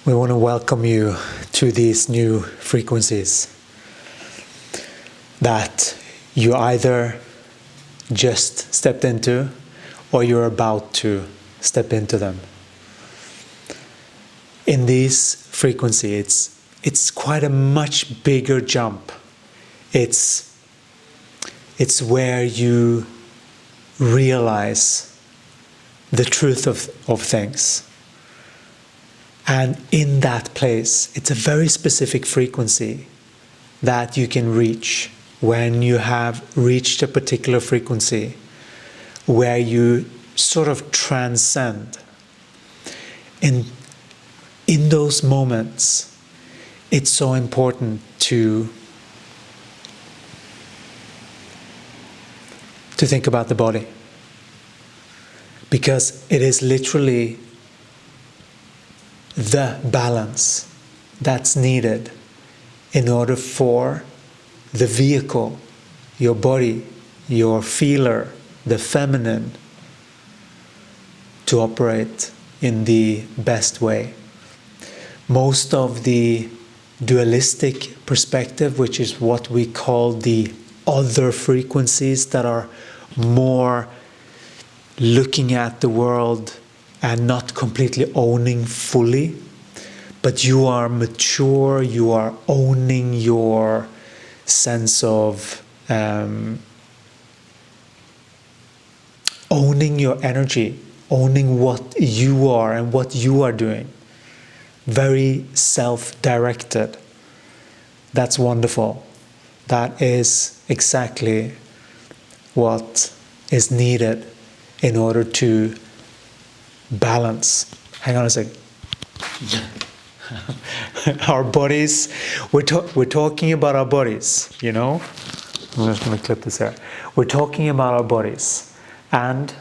We want to welcome you to these new frequencies that you either just stepped into or you're about to step into them. In these frequencies, it's quite a much bigger jump. It's where you realize the truth of things. And in that place, it's a very specific frequency that you can reach when you have reached a particular frequency where you sort of transcend. In those moments, it's so important to think about the body, because it is literally the balance that's needed in order for the vehicle, your body, your feeler, the feminine, to operate in the best way. Most of the dualistic perspective, which is what we call the other frequencies that are more looking at the world and not completely owning fully, but you are mature, you are owning your sense of owning your energy, owning what you are and what you are doing. Very self-directed. That's wonderful. That is exactly what is needed in order to balance. Hang on a second. Our bodies, we're talking about our bodies, you know? I'm just going to clip this here. We're talking about our bodies, and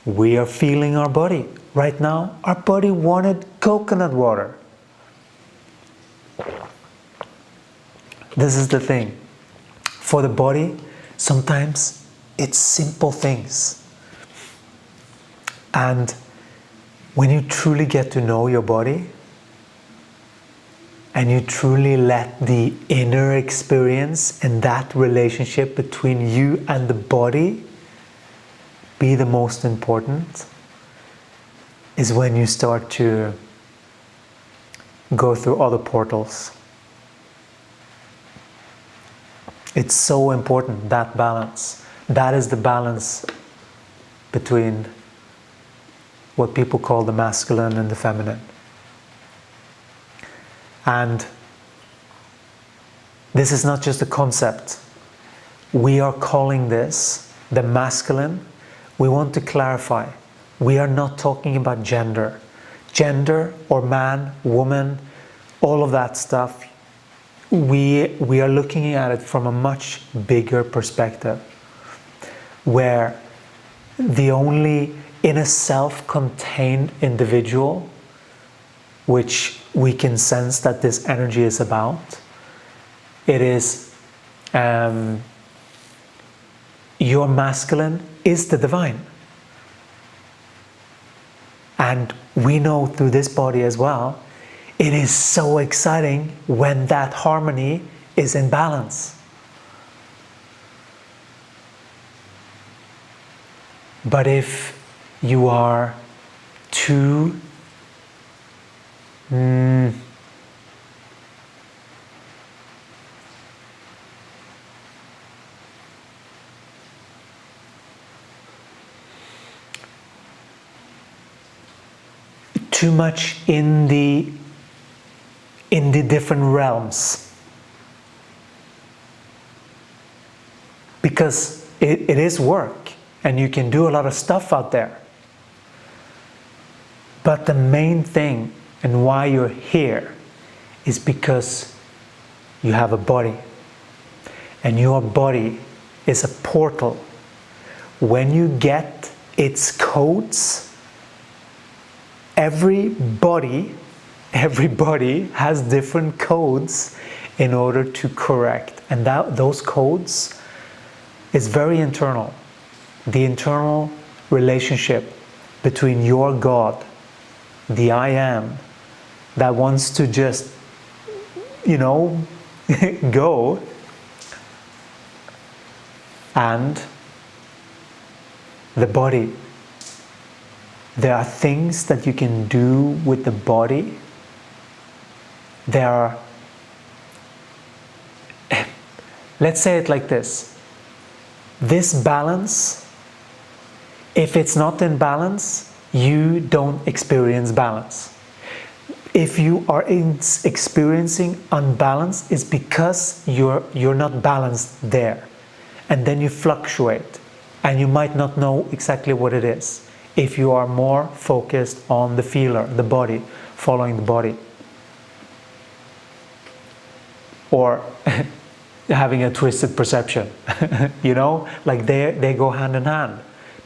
we are feeling our body. Right now, our body wanted coconut water. This is the thing. For the body, sometimes it's simple things. And when you truly get to know your body, and you truly let the inner experience and that relationship between you and the body be the most important, is when you start to go through other portals. It's so important, that balance. That is the balance between what people call the masculine and the feminine. And this is not just a concept. We are calling this the masculine. We want to clarify. We are not talking about gender. Gender or man, woman, all of that stuff, we are looking at it from a much bigger perspective, where the only in a self-contained individual, which we can sense that this energy is about, it is your masculine is the divine. And we know through this body as well, it is so exciting when that harmony is in balance. But if you are too much in the different realms, because it is work and you can do a lot of stuff out there, but the main thing and why you're here is because you have a body, and your body is a portal. When you get its codes, everybody has different codes in order to correct, and those codes is very internal. The internal relationship between your God, the I am, that wants to just, you know, go. And the body. There are things that you can do with the body. There are, let's say it like this. This balance, if it's not in balance, you don't experience balance. If you are experiencing unbalance, it's because you're not balanced there. And then you fluctuate. And you might not know exactly what it is. If you are more focused on the feeler, the body, following the body. Or having a twisted perception. You know, like they go hand in hand.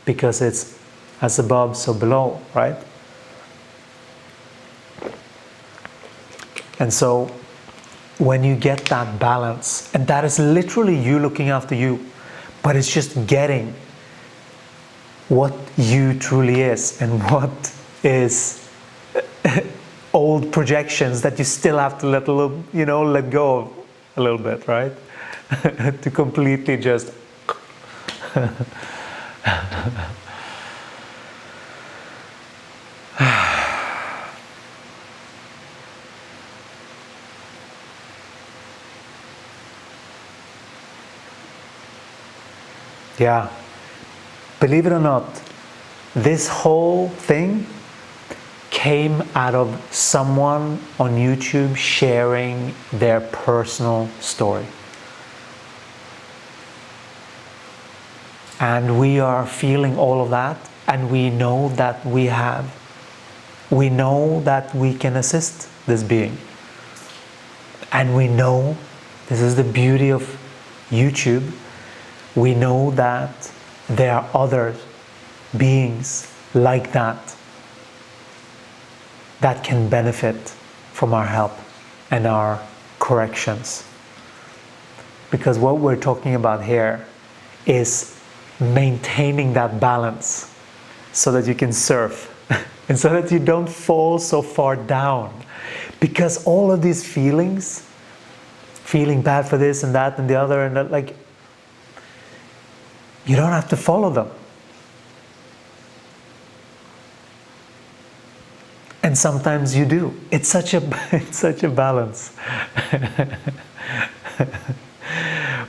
Because it's as above, so below, right? And so, when you get that balance, and that is literally you looking after you, but it's just getting what you truly is and what is old projections that you still have to let go of a little bit, right? To completely just yeah. Believe it or not, this whole thing came out of someone on YouTube sharing their personal story. And we are feeling all of that, and we know that we know that we can assist this being. And we know, this is the beauty of YouTube, we know that there are other beings like that that can benefit from our help and our corrections. Because what we're talking about here is maintaining that balance so that you can surf and so that you don't fall so far down. Because all of these feelings, feeling bad for this and that and the other, and that, like, you don't have to follow them. And sometimes you do. It's such a balance.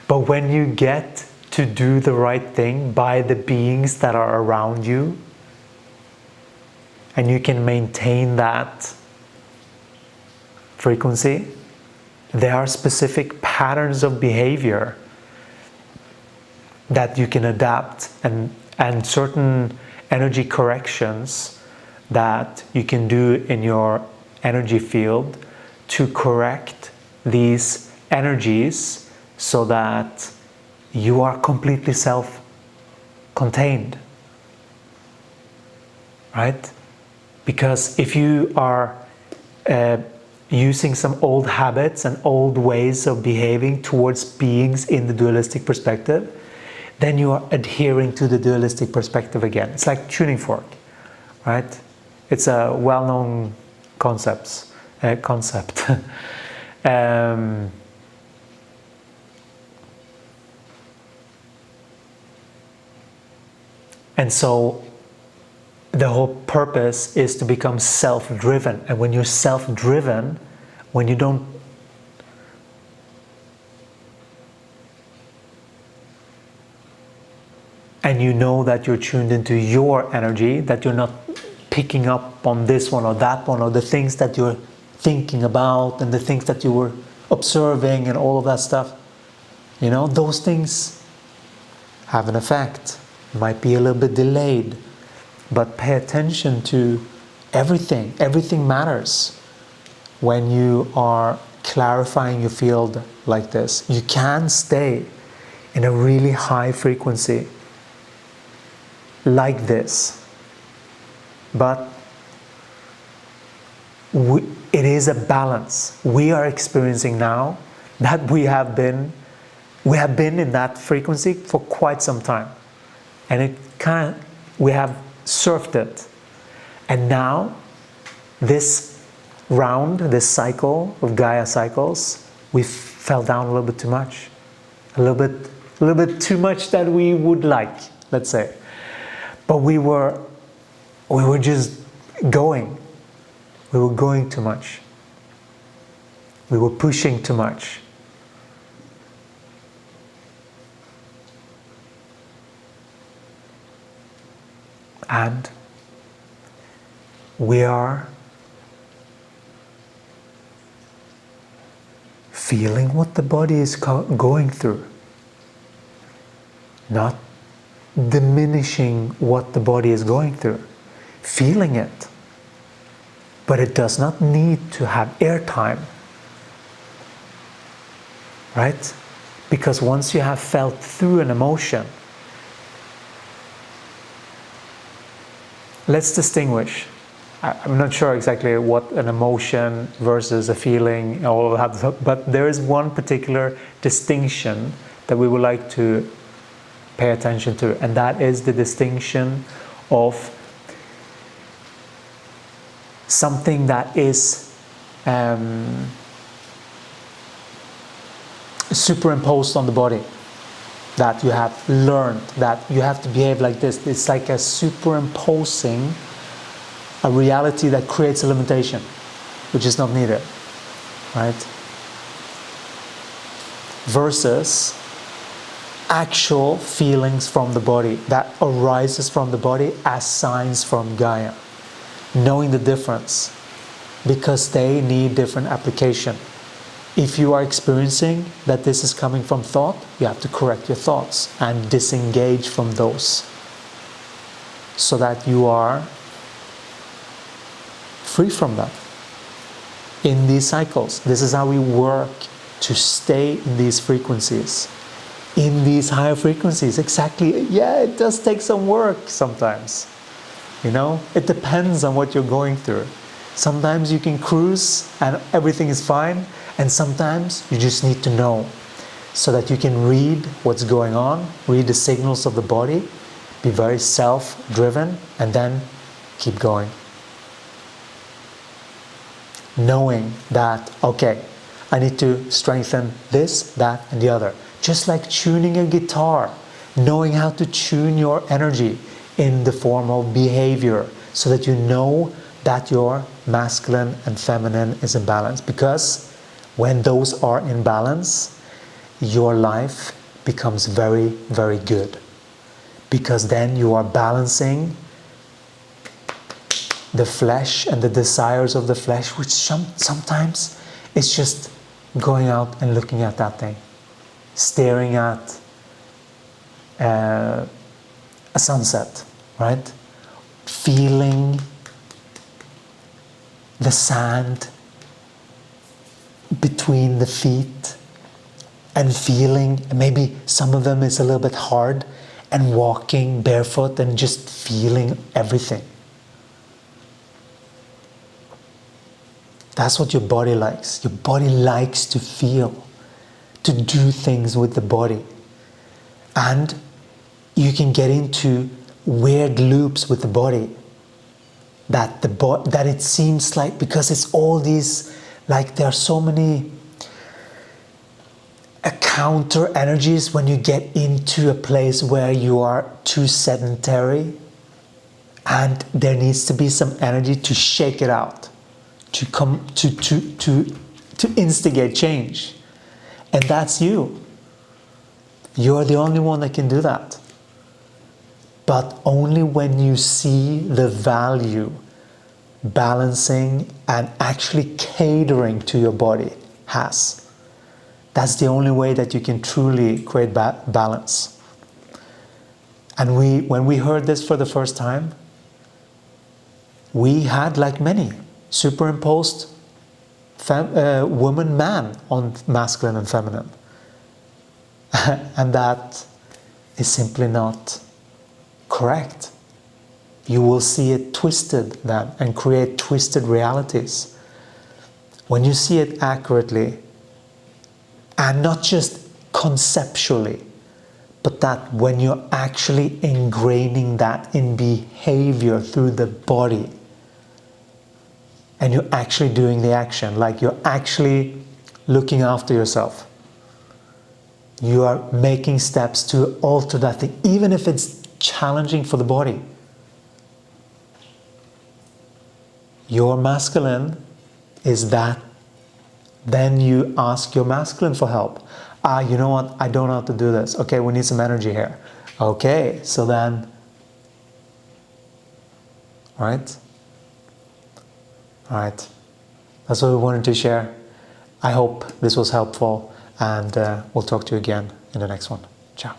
But when you get to do the right thing by the beings that are around you, and you can maintain that frequency, there are specific patterns of behavior that you can adapt, and certain energy corrections that you can do in your energy field to correct these energies so that you are completely self-contained, right? Because if you are using some old habits and old ways of behaving towards beings in the dualistic perspective, then you are adhering to the dualistic perspective again. It's like tuning fork, right? It's a well-known concept. And so the whole purpose is to become self-driven. And when you're self-driven, when you don't and you know that you're tuned into your energy, that you're not picking up on this one or that one, or the things that you're thinking about and the things that you were observing and all of that stuff, you know, those things have an effect. Might be a little bit delayed, but pay attention to everything. Everything matters when you are clarifying your field like this. You can stay in a really high frequency like this, but it is a balance. We are experiencing now that we have been in that frequency for quite some time, and we have surfed it, and now this round, this cycle of Gaia cycles, we fell down a little bit too much. A little bit too much that we would like, let's say. But we were just going. We were going too much. We were pushing too much. And we are feeling what the body is going through, not diminishing what the body is going through, feeling it. But it does not need to have airtime, right? Because once you have felt through an emotion, let's distinguish. I'm not sure exactly what an emotion versus a feeling, all of that, but there is one particular distinction that we would like to pay attention to, and that is the distinction of something that is superimposed on the body, that you have learned, that you have to behave like this. It's like a superimposing a reality that creates a limitation, which is not needed, right? Versus actual feelings from the body that arises from the body as signs from Gaia. Knowing the difference, because they need different application. If you are experiencing that this is coming from thought, you have to correct your thoughts and disengage from those, so that you are free from that. In these cycles, this is how we work to stay in these frequencies, in these higher frequencies. Exactly, yeah, it does take some work sometimes. You know, it depends on what you're going through. Sometimes you can cruise and everything is fine, and sometimes you just need to know, so that you can read what's going on, read the signals of the body, be very self-driven, and then keep going. Knowing that, okay, I need to strengthen this, that, and the other. Just like tuning a guitar, knowing how to tune your energy in the form of behavior, so that you know that your masculine and feminine is in balance. Because when those are in balance, your life becomes very, very good. Because then you are balancing the flesh and the desires of the flesh, which sometimes it's just going out and looking at that thing, staring at a sunset, right? Feeling the sand between the feet, and feeling, maybe some of them is a little bit hard, and walking barefoot and just feeling everything. That's what your body likes. Your body likes to feel, to do things with the body. And you can get into weird loops with the body. That it seems like, because it's all these, like there are so many counter energies when you get into a place where you are too sedentary, and there needs to be some energy to shake it out. To instigate change. And that's you. You're the only one that can do that. But only when you see the value balancing and actually catering to your body has. That's the only way that you can truly create balance. And when we heard this for the first time, we had, like many, superimposed woman, man on masculine and feminine. And that is simply not correct. You will see it twisted then and create twisted realities. When you see it accurately, and not just conceptually, but that when you're actually ingraining that in behavior through the body, and you're actually doing the action, like you're actually looking after yourself. You are making steps to alter that thing, even if it's challenging for the body. Your masculine is that. Then you ask your masculine for help. You know what? I don't know how to do this. Okay, we need some energy here. Okay, so then, right? All right. That's what we wanted to share. I hope this was helpful, and we'll talk to you again in the next one. Ciao.